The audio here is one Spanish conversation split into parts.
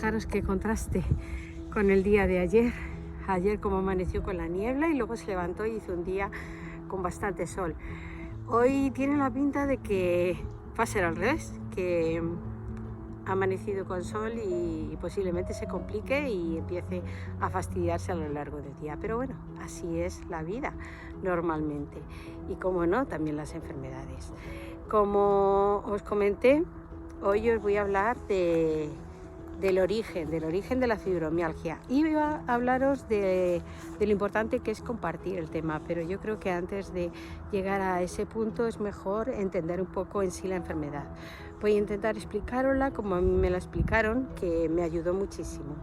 fijaros qué contraste con el día de ayer. Ayer como amaneció con la niebla y luego se levantó y hizo un día con bastante sol. Hoy tiene la pinta de que va a ser al revés, que ha amanecido con sol y posiblemente se complique y empiece a fastidiarse a lo largo del día. Pero bueno, así es la vida normalmente. Y como no, también las enfermedades. Como os comenté, hoy os voy a hablar del origen de la fibromialgia y voy a hablaros de lo importante que es compartir el tema, pero yo creo que antes de llegar a ese punto es mejor entender un poco en sí la enfermedad. Voy a intentar explicarosla como a mí me la explicaron, que me ayudó muchísimo.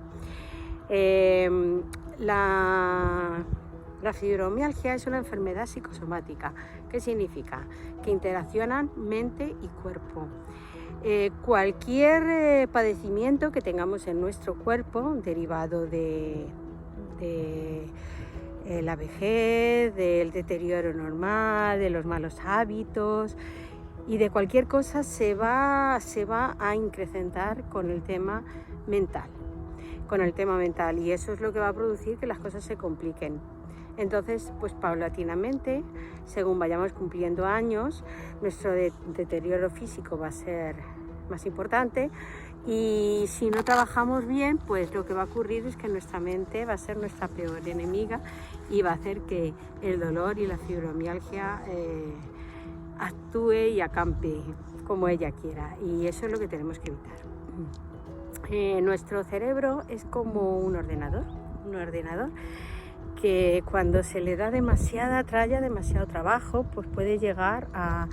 La fibromialgia es una enfermedad psicosomática. ¿Qué significa? Que interaccionan mente y cuerpo. Cualquier padecimiento que tengamos en nuestro cuerpo derivado de la vejez, del deterioro normal, de los malos hábitos y de cualquier cosa se va a incrementar con el tema mental. Y eso es lo que va a producir que las cosas se compliquen. Entonces, pues paulatinamente, según vayamos cumpliendo años, nuestro deterioro físico va a ser más importante y si no trabajamos bien, pues lo que va a ocurrir es que nuestra mente va a ser nuestra peor enemiga y va a hacer que el dolor y la fibromialgia actúe y acampe como ella quiera, y eso es lo que tenemos que evitar. Nuestro cerebro es como un ordenador que cuando se le da demasiada tralla, demasiado trabajo, pues puede llegar a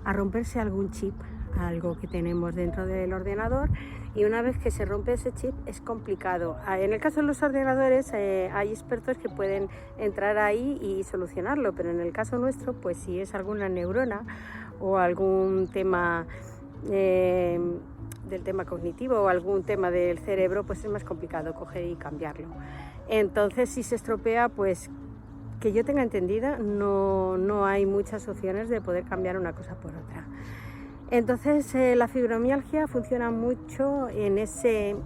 romperse algún chip, algo que tenemos dentro del ordenador, y una vez que se rompe ese chip es complicado. En el caso de los ordenadores hay expertos que pueden entrar ahí y solucionarlo, pero en el caso nuestro, pues si es alguna neurona o algún tema del tema cognitivo o algún tema del cerebro, pues es más complicado coger y cambiarlo. Entonces, si se estropea, pues que yo tenga entendida, no hay muchas opciones de poder cambiar una cosa por otra. Entonces, la fibromialgia funciona mucho en ese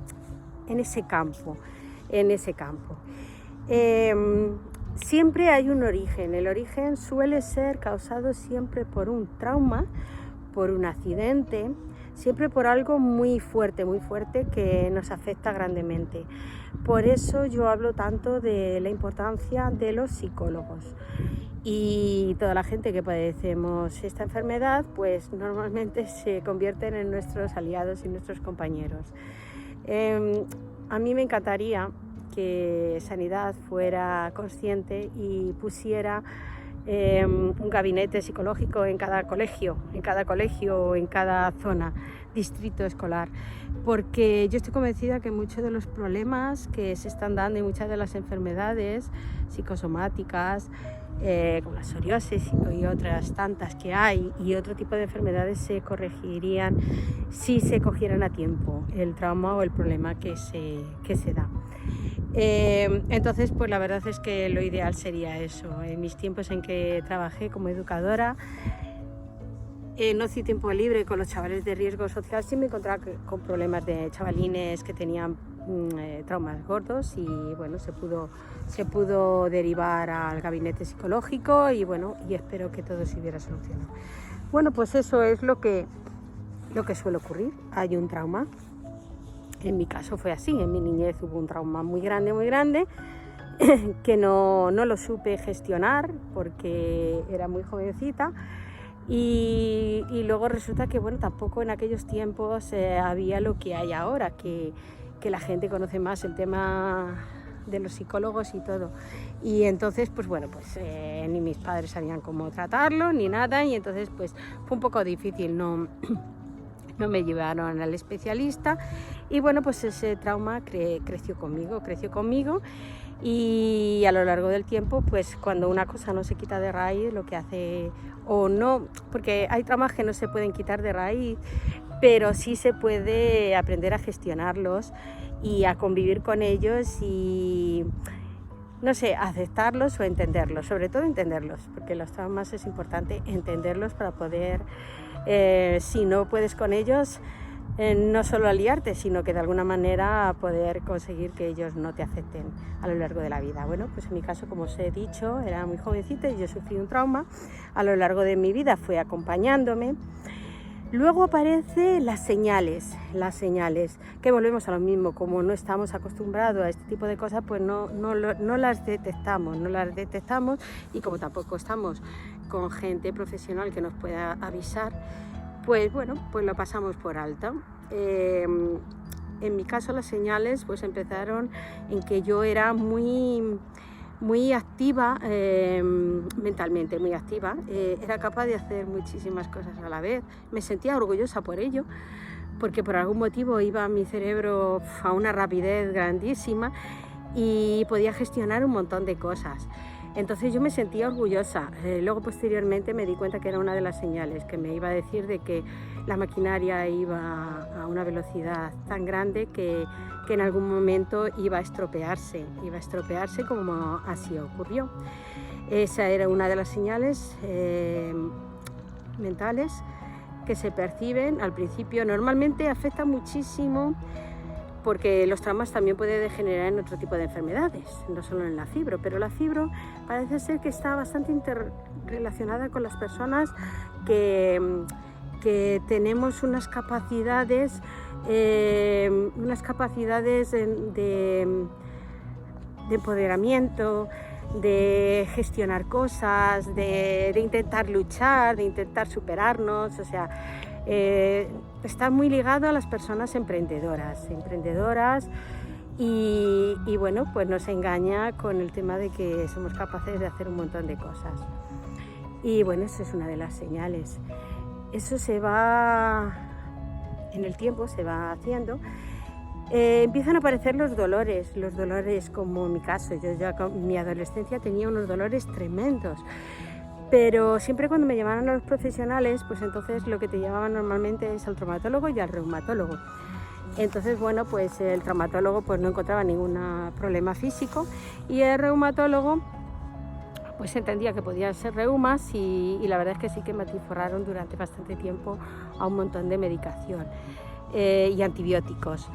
campo. Siempre hay un origen. El origen suele ser causado siempre por un trauma, por un accidente, siempre por algo muy fuerte que nos afecta grandemente. Por eso yo hablo tanto de la importancia de los psicólogos. Y toda la gente que padecemos esta enfermedad, pues normalmente se convierten en nuestros aliados y nuestros compañeros. A mí me encantaría que Sanidad fuera consciente y pusiera un gabinete psicológico en cada colegio o en cada zona, distrito escolar, porque yo estoy convencida que muchos de los problemas que se están dando y muchas de las enfermedades psicosomáticas, como la psoriasis y otras tantas que hay, y otro tipo de enfermedades se corregirían si se cogieran a tiempo el trauma o el problema que se da. Entonces, pues la verdad es que lo ideal sería eso. En mis tiempos en que trabajé como educadora, en ocio y tiempo libre con los chavales de riesgo social, sí me encontraba con problemas de chavalines que tenían traumas gordos, y bueno, se pudo derivar al gabinete psicológico y bueno, y espero que todo se hubiera solucionado. Bueno, pues eso es lo que suele ocurrir. Hay un trauma. En mi caso fue así, en mi niñez hubo un trauma muy grande, que no lo supe gestionar porque era muy jovencita, y luego resulta que bueno, tampoco en aquellos tiempos había lo que hay ahora, que la gente conoce más el tema de los psicólogos y todo, y entonces pues bueno, pues ni mis padres sabían cómo tratarlo ni nada, y entonces pues fue un poco difícil, no me llevaron al especialista, y bueno, pues ese trauma creció conmigo, y a lo largo del tiempo, pues cuando una cosa no se quita de raíz, lo que hace, o no, porque hay traumas que no se pueden quitar de raíz, pero sí se puede aprender a gestionarlos y a convivir con ellos y, no sé, aceptarlos o entenderlos, sobre todo entenderlos, porque los traumas es importante entenderlos para poder, si no puedes con ellos, no solo a liarte, sino que de alguna manera poder conseguir que ellos no te acepten a lo largo de la vida. Bueno, pues en mi caso, como os he dicho, era muy jovencita y yo sufrí un trauma. A lo largo de mi vida fue acompañándome. Luego aparecen las señales, que volvemos a lo mismo, como no estamos acostumbrados a este tipo de cosas, pues no las detectamos, y como tampoco estamos con gente profesional que nos pueda avisar, pues bueno, pues lo pasamos por alto. En mi caso las señales pues empezaron en que yo era muy activa, mentalmente muy activa, era capaz de hacer muchísimas cosas a la vez, me sentía orgullosa por ello, porque por algún motivo iba mi cerebro a una rapidez grandísima y podía gestionar un montón de cosas. Entonces yo me sentía orgullosa. Luego posteriormente me di cuenta que era una de las señales que me iba a decir de que la maquinaria iba a una velocidad tan grande que en algún momento iba a estropearse como así ocurrió. Esa era una de las señales mentales que se perciben al principio. Normalmente afecta muchísimo, porque los traumas también pueden degenerar en otro tipo de enfermedades, no solo en la fibro, pero la fibro parece ser que está bastante interrelacionada con las personas que tenemos unas capacidades de empoderamiento, de gestionar cosas, de intentar luchar, de intentar superarnos, o sea, está muy ligado a las personas emprendedoras y bueno, pues nos engaña con el tema de que somos capaces de hacer un montón de cosas. Y bueno, eso es una de las señales. Eso se va, en el tiempo se va haciendo. Empiezan a aparecer los dolores como en mi caso. Yo ya en mi adolescencia tenía unos dolores tremendos. Pero siempre cuando me llamaban a los profesionales, pues entonces lo que te llevaban normalmente es al traumatólogo y al reumatólogo. Entonces, bueno, pues el traumatólogo pues no encontraba ningún problema físico y el reumatólogo pues entendía que podía ser reumas y la verdad es que sí que me atiforraron durante bastante tiempo a un montón de medicación y antibióticos.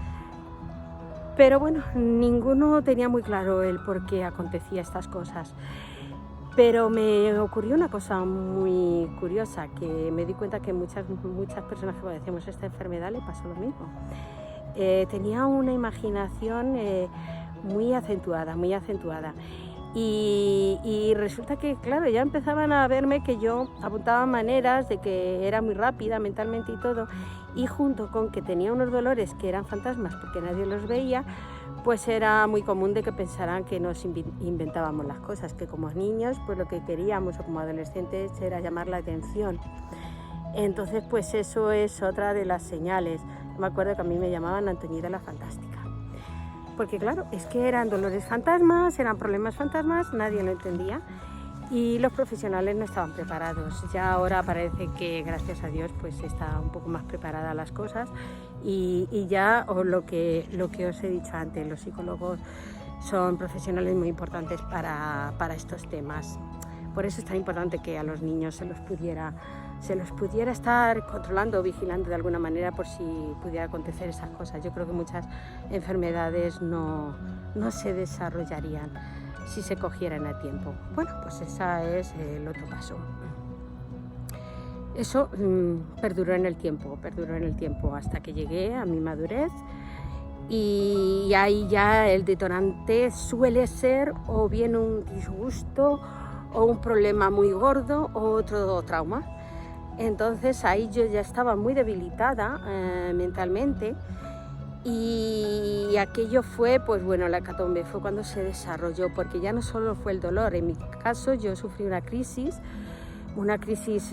Pero bueno, ninguno tenía muy claro el por qué acontecía estas cosas. Pero me ocurrió una cosa muy curiosa, que me di cuenta que muchas personas que padecemos esta enfermedad le pasó lo mismo. Tenía una imaginación muy acentuada. Y resulta que, claro, ya empezaban a verme que yo apuntaba maneras de que era muy rápida mentalmente y todo, y junto con que tenía unos dolores que eran fantasmas porque nadie los veía, pues era muy común de que pensaran que nos inventábamos las cosas, que como niños pues lo que queríamos o como adolescentes era llamar la atención. Entonces pues eso es otra de las señales. Me acuerdo que a mí me llamaban Antoñita la Fantástica, porque claro, es que eran dolores fantasmas, eran problemas fantasmas, nadie lo entendía y los profesionales no estaban preparados. Ya ahora parece que gracias a Dios pues está un poco más preparada las cosas y ya lo que os he dicho antes, los psicólogos son profesionales muy importantes para estos temas. Por eso es tan importante que a los niños se los pudiera estar controlando o vigilando de alguna manera por si pudiera acontecer esas cosas. Yo creo que muchas enfermedades no se desarrollarían si se cogieran a tiempo. Bueno, pues ese es el otro paso. Eso perduró en el tiempo hasta que llegué a mi madurez y ahí ya el detonante suele ser o bien un disgusto o un problema muy gordo o otro trauma. Entonces ahí yo ya estaba muy debilitada mentalmente y aquello fue, pues bueno, la hecatombe, fue cuando se desarrolló, porque ya no solo fue el dolor. En mi caso yo sufrí una crisis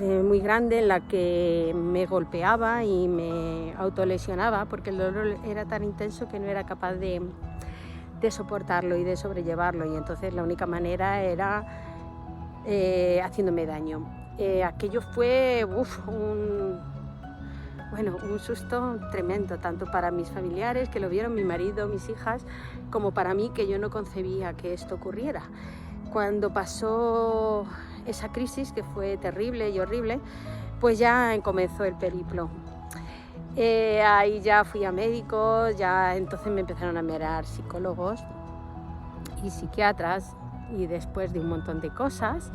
muy grande en la que me golpeaba y me autolesionaba porque el dolor era tan intenso que no era capaz de soportarlo y de sobrellevarlo, y entonces la única manera era haciéndome daño. Aquello fue un susto tremendo, tanto para mis familiares que lo vieron, mi marido, mis hijas, como para mí, que yo no concebía que esto ocurriera. Cuando pasó esa crisis, que fue terrible y horrible, pues ya comenzó el periplo. Ahí ya fui a médicos, ya entonces me empezaron a mirar psicólogos y psiquiatras, y después de un montón de cosas,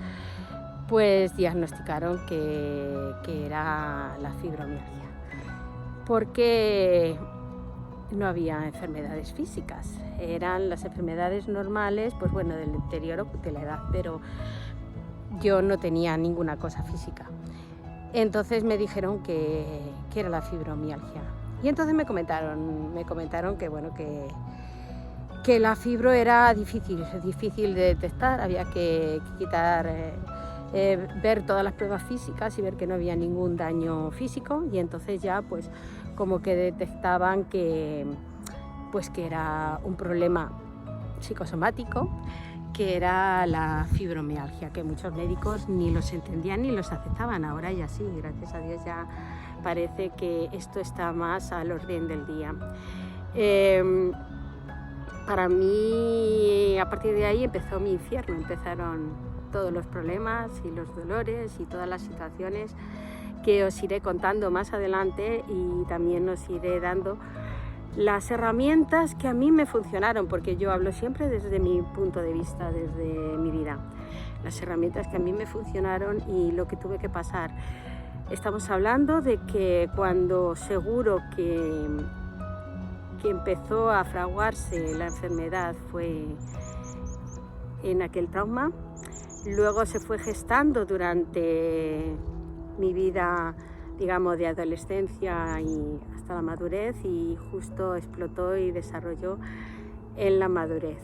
pues diagnosticaron que era la fibromialgia, porque no había enfermedades físicas, eran las enfermedades normales, pues bueno, del deterioro de la edad, pero yo no tenía ninguna cosa física. Entonces me dijeron que era la fibromialgia. Y entonces me comentaron que bueno, que la fibro era difícil de detectar, había que quitar, ver todas las pruebas físicas y ver que no había ningún daño físico, y entonces ya pues como que detectaban que era un problema psicosomático, que era la fibromialgia, que muchos médicos ni los entendían ni los aceptaban. Ahora ya sí, gracias a Dios ya parece que esto está más al orden del día. Para mí, a partir de ahí empezó mi infierno, empezaron todos los problemas y los dolores y todas las situaciones que os iré contando más adelante, y también os iré dando las herramientas que a mí me funcionaron, porque yo hablo siempre desde mi punto de vista, desde mi vida. Las herramientas que a mí me funcionaron y lo que tuve que pasar. Estamos hablando de que cuando seguro que empezó a fraguarse la enfermedad fue en aquel trauma. Luego se fue gestando durante mi vida, digamos, de adolescencia y hasta la madurez, y justo explotó y desarrolló en la madurez.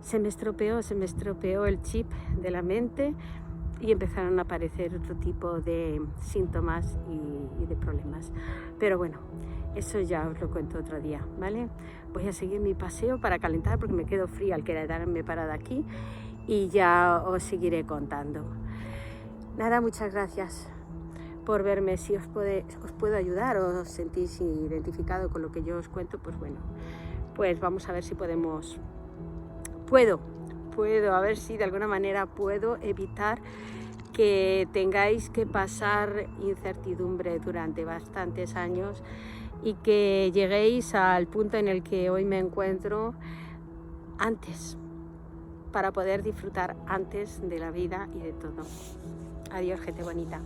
Se me estropeó el chip de la mente y empezaron a aparecer otro tipo de síntomas y de problemas. Pero bueno, eso ya os lo cuento otro día, ¿vale? Voy a seguir mi paseo para calentar porque me quedo fría al quedarme parada aquí, y ya os seguiré contando. Nada, muchas gracias por verme. Si os puedo ayudar o os sentís identificado con lo que yo os cuento, pues bueno, pues vamos a ver si puedo, a ver si de alguna manera puedo evitar que tengáis que pasar incertidumbre durante bastantes años y que lleguéis al punto en el que hoy me encuentro antes, para poder disfrutar antes de la vida y de todo. Adiós, gente bonita.